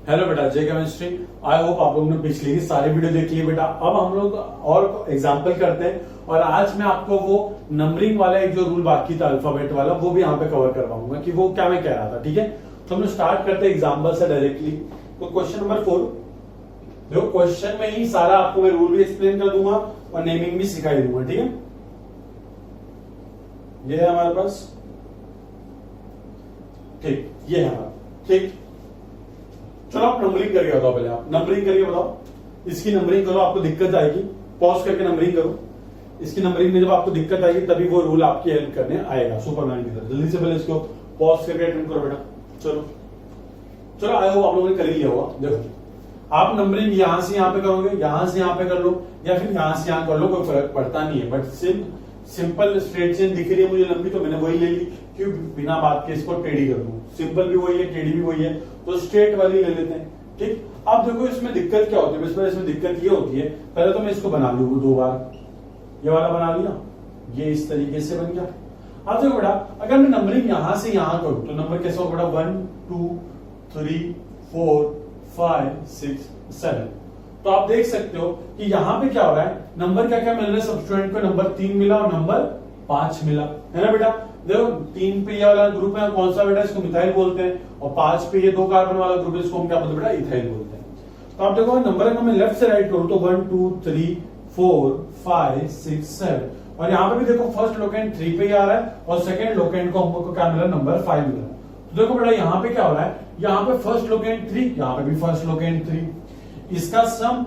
Hello बेटा, जय chemistry. I hope आप लोगों ने पिछली की सारी वीडियो देख ली बेटा। अब हम लोग और एग्जांपल करते हैं और आज मैं आपको वो नंबरिंग वाला एक जो रूल बाकी था अल्फाबेट वाला वो भी यहाँ पे कवर करवाऊंगा कि वो क्या मैं कह रहा था। ठीक है, तो हम लोग स्टार्ट करते हैं एग्जाम्पल से डायरेक्टली। तो क्वेश्चन नंबर 4, देखो क्वेश्चन में ही सारा आपको मैं रूल भी एक्सप्लेन कर दूंगा और नेमिंग भी सिखाई दूंगा। ठीक है, ये है हमारे पास। ठीक, ये है हमारा। ठीक, चलो आप नंबरिंग करके बताओ। पहले आप नंबरिंग करके बताओ। इसकी नंबरिंग करो, आपको दिक्कत आएगी। पॉज करके नंबरिंग करो। इसकी नंबरिंग में जब आपको दिक्कत आएगी तभी वो रूल आपकी हेल्प करने आएगा सुपरमैन की तरह। जल्दी से पहले इसको पॉज करके अटेंड करो बेटा। चलो चलो, आई होप आप लोगों ने कर ही लिया होगा। देखो, आप नंबरिंग यहां से यहां पे करोगे, यहां से यहां पे कर लो या फिर यहां से यहां कर लो, कोई फर्क पड़ता नहीं है। बट सिंपल स्ट्रेट चेन दिख रही है मुझे लंबी, तो मैंने वही ले ली। क्यों, बिना बात के इसको टेढ़ी कर दूं। सिंपल भी वही है, टेढ़ी भी वही है, तो स्ट्रेट वाली ले लेते हैं। ठीक, अब देखो इसमें दिक्कत क्या होती है। इसमें दिक्कत ये होती है, पहले तो मैं इसको बना लू 2 बार, ये वाला बना लिया, ये इस तरीके से बन गया। अब देखो बेटा, अगर मैं नंबरिंग यहां से यहां करूं तो नंबर कैसा होगा बेटा, 1 2 3 4 5 6 7। तो आप देख सकते हो कि यहां पे क्या हो रहा है, नंबर क्या क्या मिल रहा है सब स्टूडेंट को। नंबर 3 मिला और नंबर 5 मिला, है ना बेटा। देखो 3 पे ये वाला ग्रुप है, कौन सा बेटा, इसको मिथाइल बोलते हैं। और 5 पे ये 2 कार्बन वाला ग्रुप है, इसको हम क्या बोलते हैं बेटा, इथाइल बोलते हैं। तो आप देखो नंबर अगर मैं लेफ्ट से राइट करूं तो 1 2 3 4 5 6 7। और यहाँ पे भी देखो फर्स्ट लोकेंट 3 पे आ रहा है और सेकंड लोकेंट को हमको क्या मिला, नंबर 5 मिला। तो देखो बेटा यहाँ पे क्या हो रहा है, यहाँ पे फर्स्ट लोकेंट 3, यहाँ पे भी फर्स्ट लोकेंट 3। इसका सम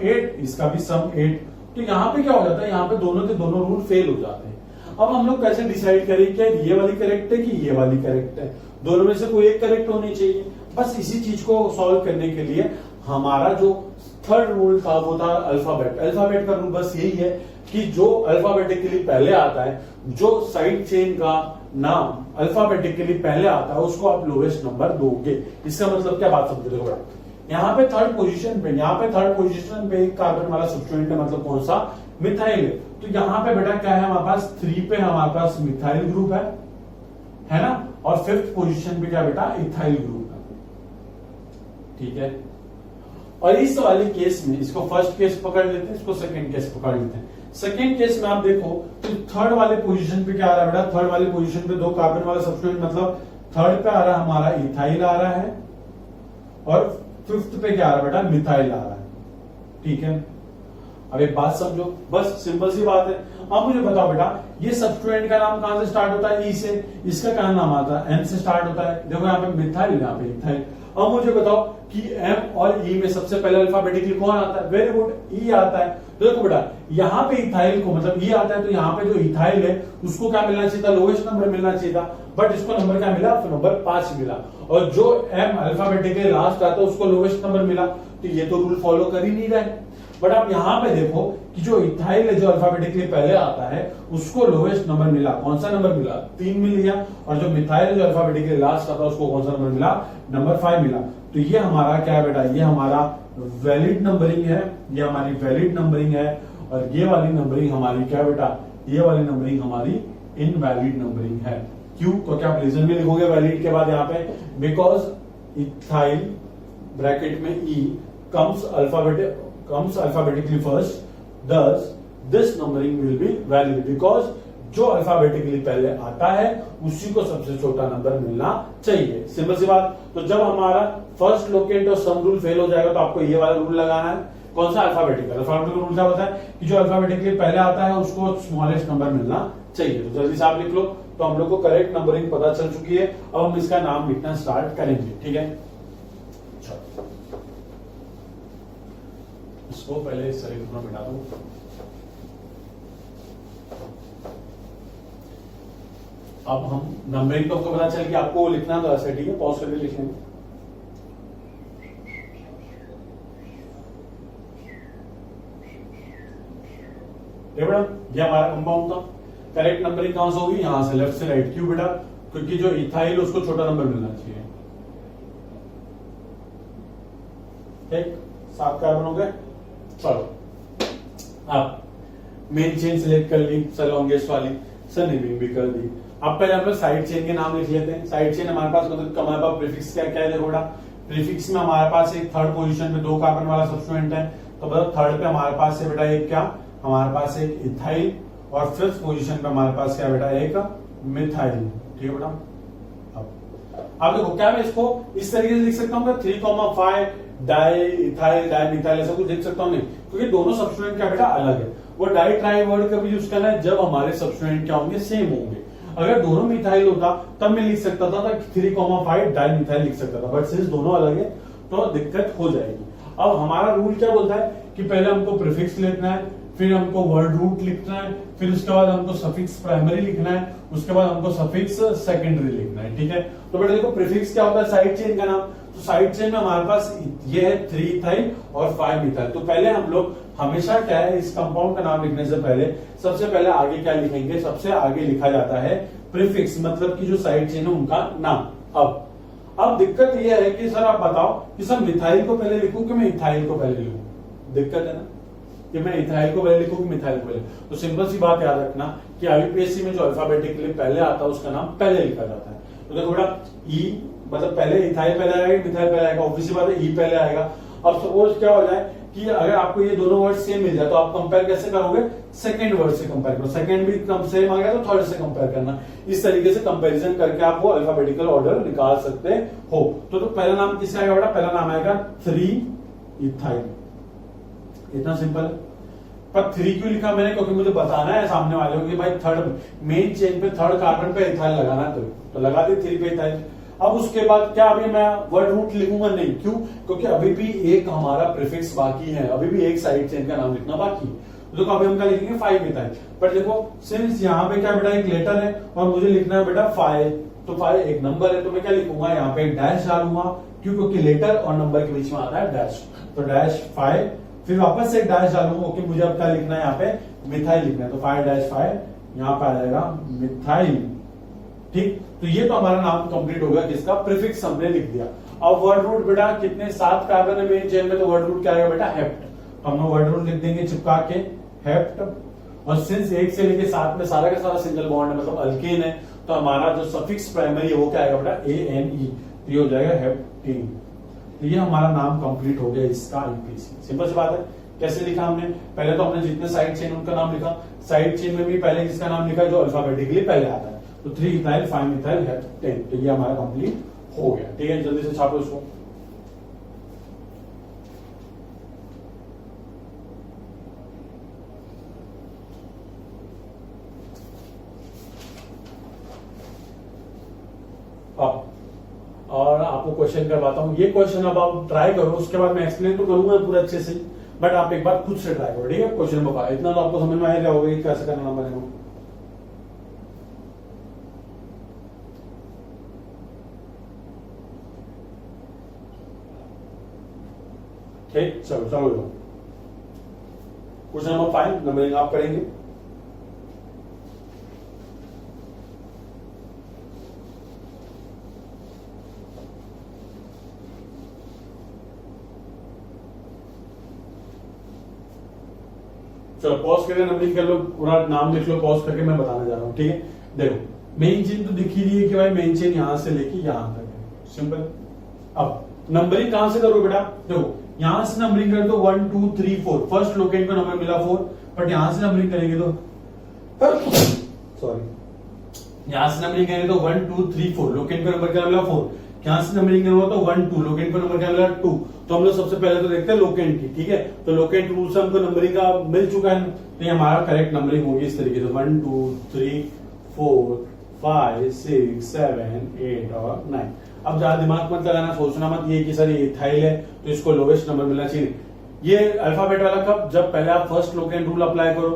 8, इसका भी सम 8। तो यहाँ पे क्या हो जाता है, यहाँ पे दोनों के दोनों रूल फेल हो जाते हैं। अब हम लोग कैसे डिसाइड करें क्या ये वाली करेक्ट है कि ये वाली करेक्ट है। दोनों में से कोई एक करेक्ट होनी चाहिए। बस इसी चीज को सॉल्व करने के लिए हमारा जो थर्ड रूल था वो था अल्फाबेट। अल्फाबेट का रूल बस यही है कि जो अल्फाबेटिकली पहले आता है, जो साइड चेन का नाम अल्फाबेटिकली पहले आता है, उसको आप लोवेस्ट नंबर दोगे। इसका मतलब क्या बात समझ रहे हो? यहाँ पे थर्ड पोजीशन पे एक कार्बन वाला सब्स्टिट्यूएंट है, मतलब कौन सा, मिथाइल है। तो यहाँ पे बेटा क्या है हमारे पास, 3 पे हमारे पास मिथाइल ग्रुप है ना। और 5th पोजीशन पे क्या बेटा, इथाइल ग्रुप है। ठीक है, और इस वाले केस में इसको फर्स्ट केस पकड़ लेते हैं, इसको सेकंड केस पकड़ लेते हैं। सेकंड केस में आप देखो तो थर्ड वाले पोजीशन पे क्या आ रहा है बेटा, थर्ड वाले पोजीशन पे 2 कार्बन वाला सब्स्टिट्यूएंट, मतलब थर्ड पे आ रहा है हमारा इथाइल आ रहा है और 5th पे क्या आ रहा है बेटा, मिथाइल आ रहा है। ठीक है, अब एक बात समझो, बस सिंपल सी बात है। अब मुझे बताओ बेटा, ये सब्स्टिट्यूएंट का नाम कहां से स्टार्ट होता है, ई से। इसका क्या नाम आता है, एम से स्टार्ट होता है। देखो यहाँ पे मिथाइल, यहाँ पे इथाइल। अब मुझे बताओ कि एम और ई में सबसे पहले अल्फाबेटिकली कौन आता है, वेरी गुड, ई आता है। तो देखो बेटा, यहाँ पे इथाइल को मतलब ई आता है, तो यहाँ पे जो इथाइल है उसको क्या मिलना चाहिए था, लोवेस्ट नंबर मिलना चाहिए था। बट इसको नंबर क्या मिला, तो नंबर 5 मिला। और जो एम अल्फाबेटिकली लास्ट आता है उसको लोवेस्ट नंबर मिला। तो ये तो रूल फॉलो कर ही नहीं रहे। बट आप यहाँ पे देखो कि जो इथाइल है, जो अल्फाबेटिकली पहले आता है, उसको लोवेस्ट नंबर मिला। कौन सा नंबर मिला, 3 मिल गया। और जो मिथाइल है, जो अल्फाबेटिकली लास्ट आता है, उसको कौन सा नंबर मिला, नंबर 5 मिला। तो ये हमारा क्या है बेटा, ये हमारा वैलिड नंबरिंग है, ये हमारी वैलिड नंबरिंग है। और ये वाली नंबरिंग हमारी क्या बेटा, ये वाली नंबरिंग हमारी इनवैलिड नंबरिंग है। क्यों, तो क्या आप रीजन में लिखोगे वैलिड के बाद यहाँ पे, बिकॉज इथाइल ब्रैकेट में ई comes alphabetically first, thus this numbering will be valid because जो अल्फाबेटिकली पहले आता है उसी को सबसे छोटा नंबर मिलना चाहिए। सिंपल सी बात। तो जब हमारा फर्स्ट लोकेंट और सम रूल फेल हो जाएगा तो आपको ये वाला रूल लगाना है। कौन सा, अल्फाबेटिकल रूल क्या होता है कि जो अल्फाबेटिकली पहले आता है उसको स्मॉलेस्ट नंबर मिलना चाहिए। तो जल्दी से आप लिख लो। तो हम लोग को करेक्ट नंबरिंग पता चल चुकी है। अब हम इसका नाम लिखना स्टार्ट करेंगे। ठीक है, इसको पहले सेलेक्ट मिटा दूं। अब हम नंबरिंग तो आपको पता चल कि आपको लिखना तो ऐसे, ठीक है, पॉज करके लिख लेंगे। बेटा ये हमारा कंपाउंड था। करेक्ट नंबरिंग कहां से होगी, यहां से, लेफ्ट से राइट। क्यों बेटा, क्योंकि जो इथाइल उसको छोटा नंबर मिलना चाहिए। ठीक, 7 कार्बन हो गए। चलो अब मेन चेन सिलेक्ट कर ली, सर लॉन्गेस्ट वाली, सर नेमिंग भी कर दी। अब पहले हम लोग साइड चेन के नाम लिख लेते हैं। साइड चेन हमारे पास मतलब हमारे पास प्रीफिक्स क्या क्या है, देखो बेटा प्रीफिक्स में हमारे पास एक थर्ड पोजीशन पे 2 कार्बन वाला सब्स्टिट्यूएंट है, तो मतलब थर्ड पे हमारे पास है बेटा एक क्या, हमारे पास एक इथाइल, और फिफ्थ पोजीशन पे हमारे पास क्या बेटा एक मिथाइल। ठीक है बेटा। अब देखो क्या मैं इसको इस तरीके से लिख सकता हूँ 3,5 डाई इथाइल डाई मिथाइल ऐसा कुछ लिख सकता हूँ नहीं, क्योंकि दोनों सब्स्टिट्यूएंट क्या बेटा अलग है। वो डाई ट्राई वर्ड का भी यूज करना है जब हमारे सब्स्टिट्यूएंट क्या होंगे, सेम होंगे। अगर दोनों मिथाइल होता तब मैं लिख सकता था 3,5 डाई मिथाइल लिख सकता था, बट सिंस दोनों अलग है तो दिक्कत हो जाएगी। अब हमारा रूल क्या बोलता है कि पहले हमको प्रीफिक्स लिखना है, फिर हमको वर्ड रूट लिखना है, फिर उसके बाद हमको सफिक्स प्राइमरी लिखना है, उसके बाद हमको सफिक्स सेकेंडरी लिखना है। ठीक है, तो बेटा देखो प्रीफिक्स क्या होता है, साइड चेन का नाम। तो साइड चेन में हमारे पास ये है 3 इथाइल और 5 मिथाइल। तो पहले हम लोग हमेशा क्या है, इस कंपाउंड का नाम लिखने से पहले सबसे पहले आगे क्या लिखेंगे, सबसे आगे लिखा जाता है प्रीफिक्स, मतलब कि जो साइड चेन है उनका नाम। अब दिक्कत यह है कि सर आप बताओ कि सर मिथाइल को पहले लिखूं कि मैं इथाइल को पहले लिखूं। दिक्कत है ना कि मैं इथाइल को पहले लिखूं कि मिथाइल को पहले। तो सिंपल सी बात याद रखना कि आईयूपीएससी में जो अल्फाबेटिकली पहले आता है उसका नाम पहले लिखा जाता है। तो देखो बेटा ई मतलब पहले इथाइल पहले आएगा, मिथाइल पहले आएगा, ऑब्वियस सी बात है ई पहले आएगा। अब सपोज क्या हो जाए कि अगर आपको ये दोनों वर्ड सेम मिल जाए तो आप कंपेयर कैसे करोगे, सेकंड वर्ड से कंपेयर करो। सेकंड भी सेम आ गया तो थर्ड से कंपेयर करना। इस तरीके से कंपैरिजन करके आप वो अल्फाबेटिकल ऑर्डर निकाल सकते हो। तो पहला नाम किससे आएगा बेटा, पहला नाम आएगा 3 इथाइल। इतना सिंपल है। पर 3 क्यों लिखा मैंने, क्योंकि मुझे बताना है सामने वाले को कि भाई थर्ड मेन चेन पे थर्ड कार्बन पे इथाइल लगाना है, तो लगा दी 3 पे इथाइल। अब उसके बाद क्या अभी मैं वर्ड रूट लिखूंगा नहीं, क्यों, क्योंकि अभी भी एक हमारा प्रीफिक्स बाकी है, अभी भी एक साइड चेन का नाम लिखना बाकी है। तो अभी हम क्या लिखेंगे 5 इथाइल। पर देखो सिंस यहाँ पे क्या बेटा एक लेटर है और मुझे लिखना है बेटा 5, तो 5 एक नंबर है, तो मैं क्या लिखूंगा यहाँ पे एक डैश डालूंगा, क्यों, क्योंकि लेटर और नंबर के बीच में आता है डैश। तो डैश 5, फिर वापस से एक डैश डालूंगा, ओके मुझे अब क्या लिखना है यहाँ पे मिथाइल लिखना है, तो 5-5 यहाँ पे आ जाएगा मिथाइल। ठीक, तो ये तो हमारा नाम कंप्लीट होगा किसका, प्रीफिक्स हमने लिख दिया। अब वर्ड रूट बेटा कितने 7 कार्बन है मेन चेन में, तो वर्ड रूट क्या आएगा बेटा हेप्ट। तो हम लोग वर्ड रूट लिख देंगे चिपका के हेप्ट, और सिंस 1 से लेके 7 में सारा का सारा सिंगल बॉन्ड है मतलब अल्केन है, तो हमारा जो सफिक्स प्राइमरी है वो क्या आएगा बेटा ANE, तो ये हो जाएगा हेप्टीन। तो ये हमारा नाम कंप्लीट हो गया इसका आईयूपीएसी। सिंपल सी बात है। कैसे लिखा हमने, पहले तो हमने जितने साइड चेन उनका नाम लिखा, साइड चेन में भी पहले किसका नाम लिखा जो अल्फाबेटिकली पहले आता है, तो 3 इथाइल 5 मिथाइल हेप्टेन। तो ये हमारा कंप्लीट हो गया। ठीक है, जल्दी से छापो इसको। अब और आपको क्वेश्चन करवाता हूं, ये क्वेश्चन अब आप ट्राई करो, उसके बाद मैं एक्सप्लेन तो करूंगा पूरा अच्छे से, बट आप एक बार खुद से ट्राई करो। ठीक है, क्वेश्चन नंबर 5 इतना तो आपको समझ में आएगा होगा कि कैसे करना नंबर है। ठीक, चलो चलो क्वेश्चन नंबर 5 नंबरिंग आप करेंगे। चलो पॉज करके नंबरिंग कर लो, पूरा नाम लिख लो पॉज करके, मैं बताने जा रहा हूं। ठीक है, देखो मेन चेन तो दिख ही रही है कि भाई मेन चेन यहां से लेके यहां तक है, सिंपल। अब नंबरिंग कहां से करो बेटा, देखो यहां से नंबरिंग कर दो 1 2 3 4, फर्स्ट लोकेंट को नंबर मिला 4, बट यहां से नंबरिंग करेंगे तो सॉरी यहां से नंबरिंग करेंगे तो 1 2 3 4, लोकेंट को नंबर क्या मिला 4, यहां से नंबरिंग करेंगे तो 1 2, लोकेंट को नंबर क्या मिला 2। तो हम लोग सबसे पहले तो देखते हैं लोकेंट की। ठीक है, तो लोकेंट रूल से हमको नंबरिंग का मिल चुका है, तो ये हमारा करेक्ट नंबरिंग होगी इस तरीके से 1 2 3 4 5 6 7 8 और 9। अब ज्यादा दिमाग मत लगाना, सोचना मत ये कि सर ये इथाइल है तो इसको लोवेस्ट नंबर मिलना चाहिए। ये अल्फाबेट वाला कब, जब पहले आप फर्स्ट लोकेंट रूल अप्लाई करो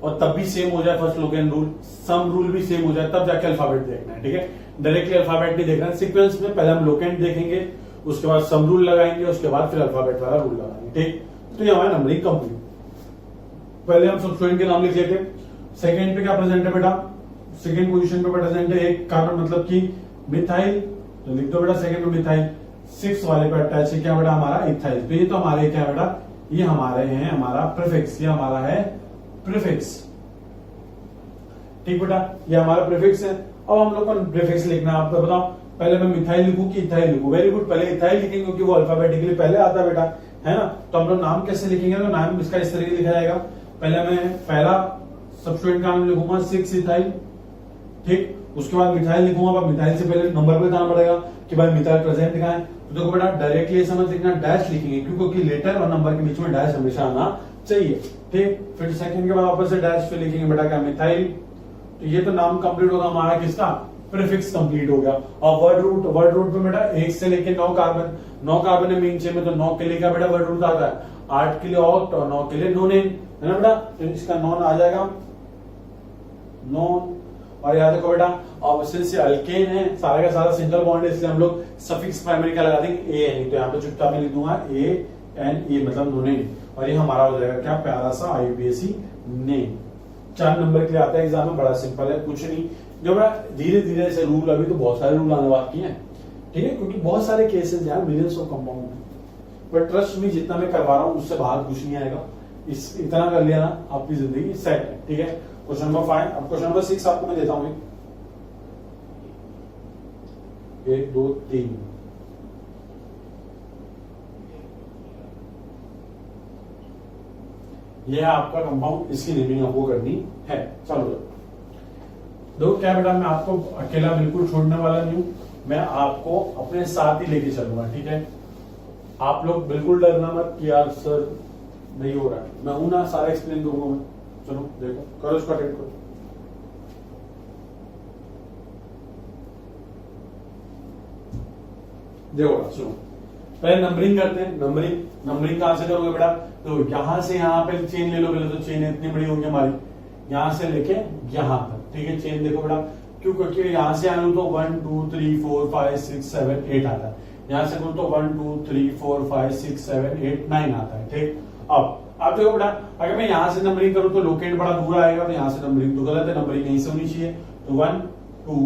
और तब भी सेम हो जाए first locant rule, sum rule भी सेम हो जाए, तब जाके अल्फाबेट देखना है। ठीक है, डायरेक्टली अल्फाबेट नहीं देखना है, सीक्वेंस में पहले हम लोकेंट देखेंगे, उसके बाद सम रूल लगाएंगे, उसके बाद फिर अल्फाबेट वाला रूल लगाएंगे। ठीक, तो ये हमारा नंबरिंग कंप्लीट। पहले हम सब स्टूडेंट के नाम लिख लेते। सेकेंड पे क्या प्रेजेंट है बेटा, सेकेंड पोजीशन पे प्रेजेंट है एक कार्बन मतलब कि मिथाइल, तो लिख दो बेटा सेकेंड में मिथाइल। 6 वाले पे अटैच है क्या बेटा हमारा इथाइल, तो ये तो हमारे क्या बेटा, ये हमारे हैं हमारा प्रीफिक्स, ये हमारा है प्रीफिक्स। ठीक बेटा, ये हमारा प्रीफिक्स है। अब हम लोग को प्रीफिक्स लिखना है, आपको बताओ पहले मैं मिथाइल लिखूं कि इथाइल लिखूं? वेरी गुड, पहले इथाइल लिखेंगे क्योंकि वो अल्फाबेटिकली पहले आता है बेटा, है ना। तो हम लोग नाम कैसे लिखेंगे? तो नाम इसका इस तरीके लिखा जाएगा, पहले मैं पहला सब्स्टिट्यूएंट का नाम लिखूंगा 6 इथाइल, ठीक। उसके बाद मिथाइल लिखूंगा, मिथाइल से पहले नंबर पे जाना पड़ेगा कि भाई मिथाइल प्रेजेंट कहाँ है। तो देखो बेटा डायरेक्टली समझ लिखना, डैश लिखेंगे क्योंकि लेटर और नंबर के बीच में डैश हमेशा आना चाहिए, ठीक। फिर सेकंड के बाद वापस से डैश पे लिखेंगे बेटा क्या? मिथाइल। तो ये तो नाम कंप्लीट होगा हमारा, किसका? प्रीफिक्स कंप्लीट हो गया। और वर्ड रूट पे बेटा 1 से लेके 9 कार्बन, 9 कार्बन है मेन चेन में, तो 9 के लिए क्या बेटा वर्ड रूट आता है? 8 के लिए ऑक्ट और 9 के लिए नोनेन, है ना बेटा। तो इसका नॉन आ जाएगा नॉन। और याद रखो बेटा अब सिंस ये अल्केन है, सारा का सारा सिंगल बॉन्ड है, इसलिए हम लोग सफिक्स प्राइमरी का लगा देंगे ए एन। तो यहाँ पे चुपचाप में लिख दूंगा ए एन ई, मतलब नोनेन। और ये हमारा हो जाएगा क्या? प्यारा सा आईयूपीएसी नेम। 4 नंबर के लिए आता है एग्जाम में, बड़ा सिंपल है, कुछ नहीं। जो बड़ा धीरे धीरे ऐसे रूल, अभी तो बहुत सारे रूल आने बाकी हैं, ठीक है, क्योंकि बहुत सारे केसेस हैं, मिलियंस ऑफ कंपाउंड है। पर ट्रस्ट में जितना मैं करवा रहा हूँ उससे बाहर कुछ नहीं आएगा। इतना कर लिया ना, आपकी जिंदगी सेट है, ठीक है। Question number 5। अब क्वेश्चन नंबर 6 आपको मैं देता हूं, 1 2 3। यह है आपका कंपाउंड, इसकी नेमिंग आपको करनी है। चलो देखो क्या बेटा, मैं आपको अकेला बिल्कुल छोड़ने वाला नहीं हूं, मैं आपको अपने साथ ही लेके चलूंगा, ठीक है। आप लोग बिल्कुल डरना मत कि यार सर नहीं हो रहा है, मैं हूं ना, सारा एक्सप्लेन दूंगा मैं। चलो देखो, करो इसको अटेंड करो। देखो सुनो, पहले नंबरिंग करते हैं। नंबरिंग कहां से करोगे बेटा? तो यहां से यहां पे चेन ले लो पहले, तो चेन इतनी बड़ी होगी हमारी, यहां से लेके यहां तक, ठीक है। चेन देखो बेटा, क्यों? क्योंकि यहां से आलू तो 1 2 3 4 5 6 7 8 आता है, यहां से करूं तो 1 2 3 4 5 6 7 8 9 आता है, ठीक। अब देखो बेटा, अगर मैं यहां से नंबरिंग करूं तो लोकेंड बड़ा दूर आएगा, तो यहां से नंबरिंग तो गलत है, नंबरिंग यहीं से होनी चाहिए। तो 1 2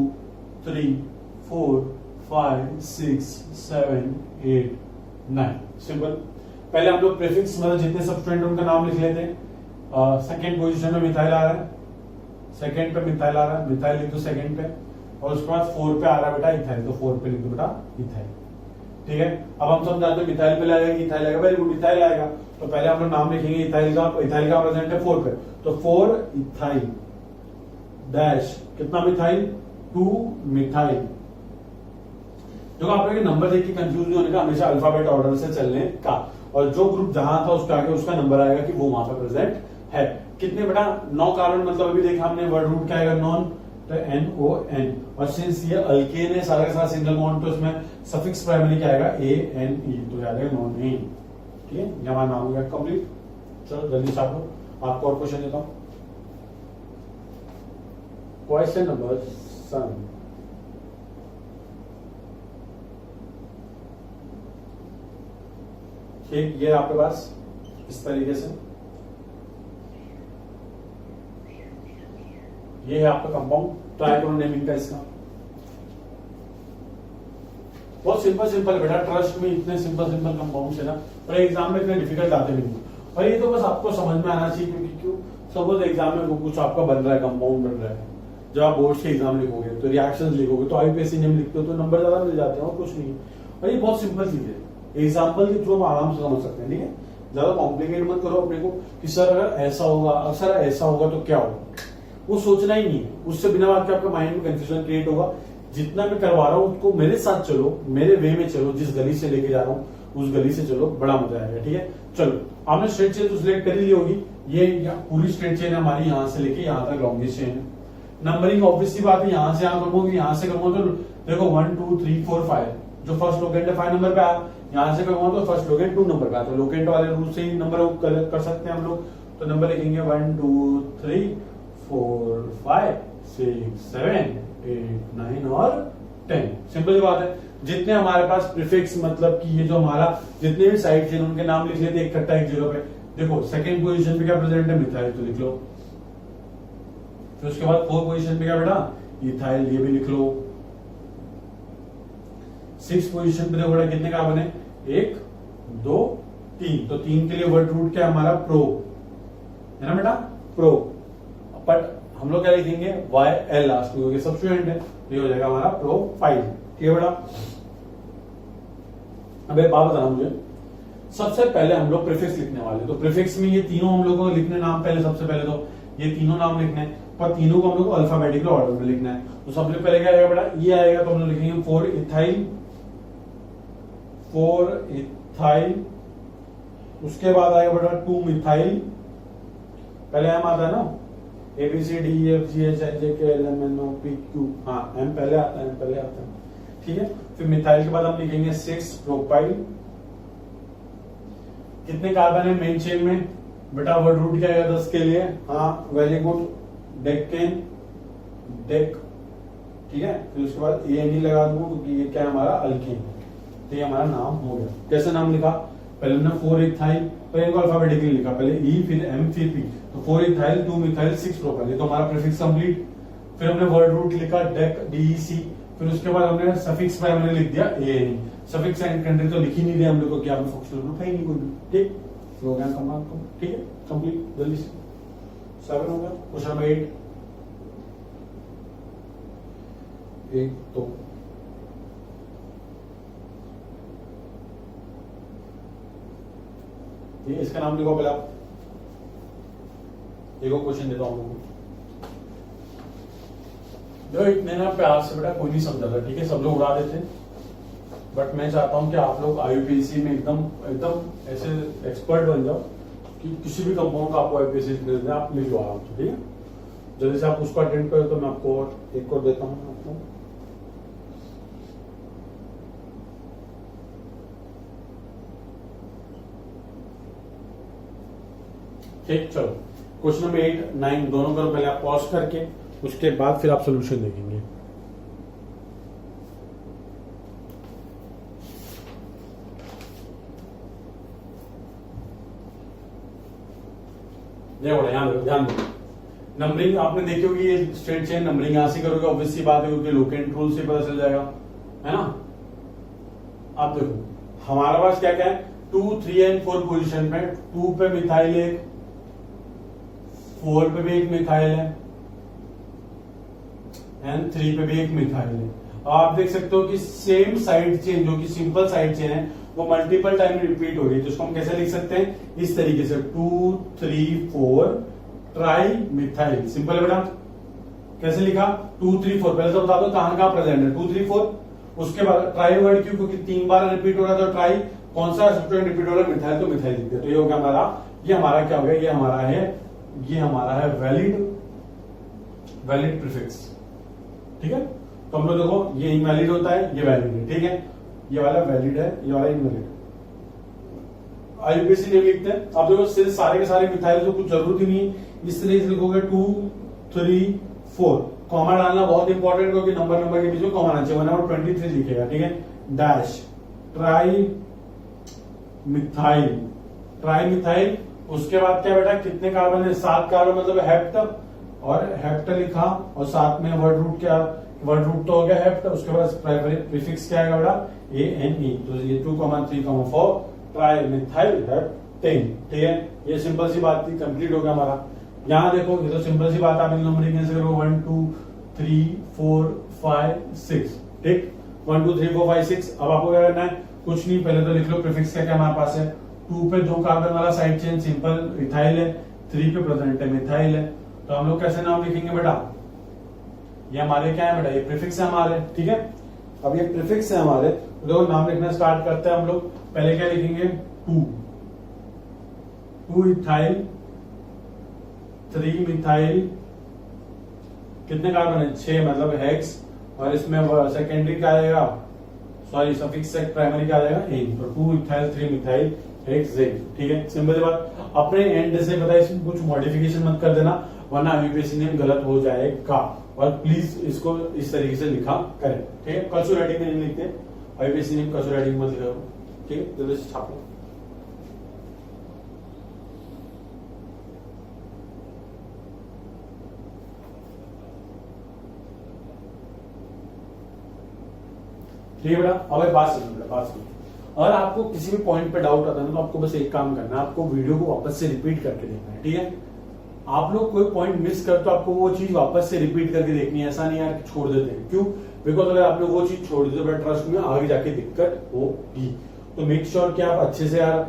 3 4 5 6 7 8 9, सिंपल। पहले हम लोग प्रीफिक्स मतलब जितने सब्स्टिट्यूएंट उनका नाम लिख लेते हैं। सेकंड पोजीशन में मिथाइल आ रहा है, सेकंड पे मिथाइल आ रहा है, मिथाइल लिख दो सेकंड पे। और उसके बाद 4 पे आ रहा है बेटा इथाइल, तो 4 पे लिख दो बेटा इथाइल, ठीक है। अब हम समझाते हैं मिथाइल पे लाएगा, इथाइल आएगा, वेरी गुड, इथाइल आएगा। तो पहले हम लोग नाम लिखेंगे इथाइल का, इथाइल का प्रेजेंट है 4 पे, तो 4 इथाइल डैश कितना मिथाइल? 2 मिथाइल। जो आप लोग नंबर देख के कंफ्यूज नहीं होने का, हमेशा अल्फाबेट ऑर्डर से चलने का, और जो ग्रुप जहां था उसके आगे उसका नंबर आएगा कि वो वहां पे प्रेजेंट है। कितने बेटा? 9 कार्बन, मतलब अभी देखा हमने वर्ड रूट क्या आएगा? नॉन, तो NON। और सिंस ये अल्केन है सारा के सारा सिंगल बॉन्ड, तो इसमें सफिक्स प्राइमरी क्या आएगा? ANE, तो याद है नॉनेन, ठीक है। ये हमारा नाम हो गया कंप्लीट। चलो जल्दी से आप लोग, आपको और क्वेश्चन देता हूं। Question number 7। ठीक, ये आपके पास इस तरीके से, ये है आपका कंपाउंड। ट्राई करो नेमिंग का इसका, बहुत सिंपल बेटा, ट्रस्ट में इतने सिंपल कंपाउंड है ना, और एग्जाम में इतने डिफिकल्ट आते नहीं। और ये तो बस आपको समझ में आना चाहिए, क्योंकि क्यों? सपोज एग्जाम में कुछ आपका बन रहा है, कंपाउंड बन रहा है, जब आप बोर्ड के एग्जाम लिखोगे तो रिएक्शंस लिखोगे, तो आईयूपीएसी नेम लिखते हो तो नंबर ज्यादा मिल जाते हैं, और कुछ नहीं। और ये बहुत सिंपल चीज है, एग्जाम्पल के थ्रू हम आराम से समझ सकते हैं, ठीक है। ज्यादा कॉम्प्लिकेट मत करो अपने को कि सर अगर ऐसा होगा, सर ऐसा होगा तो क्या होगा, वो सोचना ही नहीं है। उससे बिना बात के आपके माइंड में कंफ्यूजन क्रिएट होगा। जितना मैं करवा रहा हूं उसको मेरे साथ चलो, मेरे वे में चलो, जिस गली से लेके जा रहा हूँ उस गली से चलो, बड़ा मजा आएगा, ठीक है। चलो, आपने स्ट्रेट चेन तो सिलेक्ट कर ही ली होगी, ये पूरी स्ट्रेट चेन हमारी यहाँ से लेके यहाँ तक लॉन्गेस्ट चेन है। नंबरिंग ऑब्वियसली बात है, यहाँ से यहाँ करूंगा, यहाँ से करूंगा तो देखो 1 2 3 4 5, जो फर्स्ट लोकेंट है 5 नंबर पे आया, यहाँ से करूंगा तो फर्स्ट लोकेंट 2 नंबर पे आया, तो लोकेंट वाले रूल से ही नंबर कर सकते हैं हम लोग। तो नंबर लिखेंगे 1 2 3 4 5 6 7 8 9 और 10। सिंपल सी बात है। जितने हमारे पास प्रीफिक्स मतलब कि ये जो हमारा जितने भी साइड चेन उनके नाम लिख लेते इकट्ठा एक जगह पे। देखो सेकंड पोजीशन पे क्या प्रेजेंट है? मिथाइल, तो लिख लो। फिर उसके बाद 4 पोजीशन पे क्या बेटा? इथाइल, ये भी लिख लो। 6 पोजीशन पे देखो बेटा कितने कार्बन है? 1 2 3, तो 3 के लिए वर्ड रूट क्या है हमारा? प्रो, है ना बेटा, प्रो। बट हम लोग क्या लिखेंगे? YL लास्ट में, क्योंकि सब्स्टिट्यूएंट है, तो ये हो जाएगा हमारा प्रोफाइल। ठीक है बेटा। अब एक बात बताना मुझे, सबसे पहले हम लोग प्रीफिक्स लिखने वाले, तो प्रीफिक्स में ये तीनों हम लोगों को लिखने नाम, पहले सबसे पहले तो ये तीनों नाम लिखने हैं, पर तीनों को हम लोग को अल्फाबेटिकल ऑर्डर में लिखना है। तो सबसे पहले क्या आएगा बेटा, ये आएगा, तो हम लोग लिखेंगे 4 इथाइल, 4 इथाइल। उसके बाद आएगा बेटा 2 मिथाइल, पहले एम आता है ना, A B C D E F G H I J K L M N O P Q, हाँ एम पहले आता है, पहले आता है, ठीक है। फिर मिथाइल के बाद हम लिखेंगे 6 प्रोपाइल। कितने कार्बन है मेन चेन में बेटा, वर्ड रूट क्या आएगा 10 के लिए, हाँ वेरी गुड, डेकेन, डेक, ठीक है। फिर उसके बाद ए नहीं लगा दूंगा क्योंकि ये क्या है हमारा अल्केन, तो ये हमारा नाम हो गया। कैसे नाम लिखा, पहले हमने 4 इथाइल, पहले इनको अल्फाबेटिकली लिखा, पहले ई फिर एम फिर पी, तो 4 इथाइल 2 मिथाइल 6 प्रोपाइल, ये तो हमारा प्रीफिक्स कंप्लीट। फिर हमने वर्ड रूट लिखा डेक डीईसी, फिर उसके बाद हमने सफिक्स में हमने लिख दिया ए, सफिक्स एंड कंट्री तो लिख ही नहीं दिया हम लोग को, क्या फंक्शनल ग्रुप है ही नहीं कोई भी, ठीक। हो गया कंप्लीट, ठीक है, कंप्लीट जल्दी से 7 हो गया। क्वेश्चन नंबर 8, एक तो ये इसका नाम लिखो पहले आप, देखो क्वेश्चन देता हूं लोगों को। इतने ना प्यार से बेटा कोई नहीं समझा था, ठीक है, सब लोग उड़ा देते, बट मैं चाहता हूं कि आप लोग आईयूपीएससी में एकदम एकदम ऐसे एक्सपर्ट बन जाओ कि किसी भी कंपाउंड का आपको आईयूपीएससी मिल जाए, आप लिख लो आराम से, ठीक है। जल्दी से आप उसको अटेंड करो, तो मैं आपको एक और देता हूं आपको। ठीक, चलो क्वेश्चन नंबर 8, 9 दोनों करो, पहले आप पॉज करके, उसके बाद फिर आप सोल्यूशन देखेंगे। ध्यान दो, नंबरिंग आपने देखी होगी, ये स्ट्रेट चेन नंबरिंग यहां से करोगे, ऑब्वियस सी बात है क्योंकि लोकेंट रूल से पता चल जाएगा, है ना। आप देखो हमारे पास क्या क्या है, 2, 3 एंड 4 पोजीशन पे, 2 पे मिथाइल एक, 4 पे भी एक मिथाइल है, एंड 3 पे भी एक मिथाइल है। आप देख सकते हो कि सेम साइड चेन, जो कि सिंपल साइड चेन है, वो मल्टीपल टाइम रिपीट हो रही है, तो इसको हम कैसे लिख सकते हैं, इस तरीके से 2, 3, 4 ट्राई मिथाइल, सिंपल है बेटा। कैसे लिखा, 2, 3, 4, पहले तो बता दो कहां कहां प्रेजेंट है, 2, 3, 4, उसके बाद ट्राई वर्ड क्यों, क्योंकि 3 बार रिपीट हो रहा था, तो ट्राई कौन सा सब्सटेंट रिपीट हो रहा है, मिथाइल, तो मिथाइल लिखते हैं। तो ये हो गया हमारा, ये हमारा क्या हो गया, ये हमारा है वैलिड प्रीफिक्स, ठीक है। तो हम लोग देखो ये इनवैलिड होता है, ये वैलिड है, ठीक है, ये वाला वैलिड है, ये वाला इनवैलिड। आईयूपीएससी नेम लिखते हैं, आप देखो सिर्फ सारे के सारे मिथाइल, तो कुछ जरूरत ही नहीं है, इस तरीके से लिखोगे 2, 3, 4, कॉमा डालना बहुत इंपॉर्टेंट, क्योंकि नंबर के बीच में कॉमा आना चाहिए, वरना 23 लिखेगा, ठीक है। डैश ट्राई मिथाइल, उसके बाद क्या बेटा, कितने कार्बन है, 7 कार्बन, मतलब हेप्ट, और हेप्ट लिखा, और साथ में वर्ड रूट क्या, वर्ड रूट तो हो गया हेप्ट, उसके बाद प्राइमरी प्रीफिक्स क्या आएगा बेटा, ANE, तो ये 2, 3, 4 ट्राई मिथाइल हेप्टेन, ठीक है। ये सिंपल सी बात थी, कंप्लीट हो गया हमारा। यहां देखो ये तो सिंपल सी बात, आप इन नंबरिंग कैसे करो, 1, 2, 3, 4, 5, 6, ठीक, 1, 2, 3, 4, 5, 6। अब आपको क्या करना है, कुछ नहीं, पहले तो लिख लो प्रीफिक्स क्या क्या हमारे पास है, 2 पे 2 कार्बन वाला साइड चेन सिंपल इथाइल है, 3 पे प्रेजेंट है मिथाइल है, तो हम लोग कैसे नाम लिखेंगे बेटा, ये हमारे क्या है बेटा, ये प्रीफिक्स है हमारे, ठीक है। अब ये प्रीफिक्स है हमारे, तो देखो नाम लिखना स्टार्ट करते हैं हम लोग। पहले क्या लिखेंगे, 2 इथाइल, 3 मिथाइल, कितने कार्बन है, 6, मतलब हेक्स, और इसमें सेकेंडरी क्या आएगा, सॉरी सफिक्स से प्राइमरी क्या आ जाएगा, एन, तो 2 इथाइल 3 मिथाइल हेक्स जेड, ठीक है। सिंपल बात, अपने एंड से पता है, इसमें कुछ मॉडिफिकेशन मत कर देना, वरना आईयूपीएससी नेम गलत हो जाएगा, और प्लीज इसको इस तरीके से लिखा करें, ठीक है। कर्सर राइटिंग में नहीं लिखते, आईयूपीएससी नेम कर्सर राइटिंग मत लिखा, ठीक है, जल्दी से छापो। ठीक है बेटा। अब एक बात सुनो बेटा, बात सुनो, अगर आपको किसी भी पॉइंट पे डाउट आता है ना, तो आपको बस एक काम करना है, आपको वीडियो को वापस से रिपीट करके देखना है, ठीक है। आप लोग कोई पॉइंट मिस कर तो आपको वो चीज वापस से रिपीट करके देखनी है, ऐसा नहीं यार छोड़ देते हैं। क्यों? बिकॉज अगर आप लोग वो चीज छोड़ देते हो ट्रस्ट में आगे जाके दिक्कत होगी। तो मेक श्योर कि आप अच्छे से यार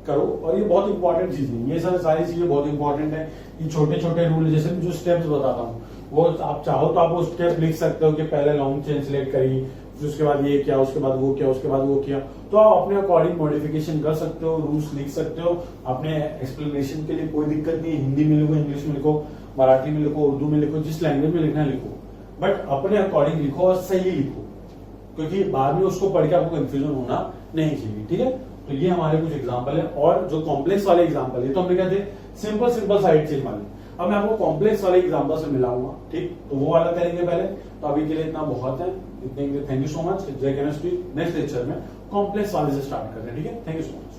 करो। और ये बहुत इंपॉर्टेंट चीज है, ये सारी चीजें बहुत इंपॉर्टेंट है। ये छोटे छोटे रूल जैसे जो स्टेप्स बताता हूँ वो आप चाहो तो आप वो स्टेप लिख सकते हो कि पहले लॉन्ग चेन सिलेक्ट करी, फिर उसके बाद ये किया, उसके बाद वो किया, उसके बाद वो किया। तो आप अपने अकॉर्डिंग मॉडिफिकेशन कर सकते हो, रूल्स लिख सकते हो। अपने एक्सप्लेनेशन के लिए कोई दिक्कत नहीं है, हिंदी में लिखो, इंग्लिश में लिखो, मराठी में लिखो, उर्दू में लिखो, जिस लैंग्वेज में लिखना लिखो, बट अपने अकॉर्डिंग लिखो और सही लिखो, क्योंकि बाद में उसको पढ़ के आपको कंफ्यूजन होना नहीं चाहिए। ठीक है, तो ये हमारे कुछ एग्जाम्पल है। और जो कॉम्प्लेक्स वाले एग्जाम्पल है तो हमने कहते सिंपल साइड चेन वाले, अब मैं आपको कॉम्प्लेक्स वाले एग्जाम्पल से मिलाऊंगा। ठीक, तो वो वाला करेंगे पहले। तो अभी के लिए इतना बहुत है, इतने थैंक यू सो मच। जय केमिस्ट्री नेक्स्ट लेक्चर में कॉम्प्लेक्स वाले से स्टार्ट करते हैं। ठीक है, थैंक यू सो मच।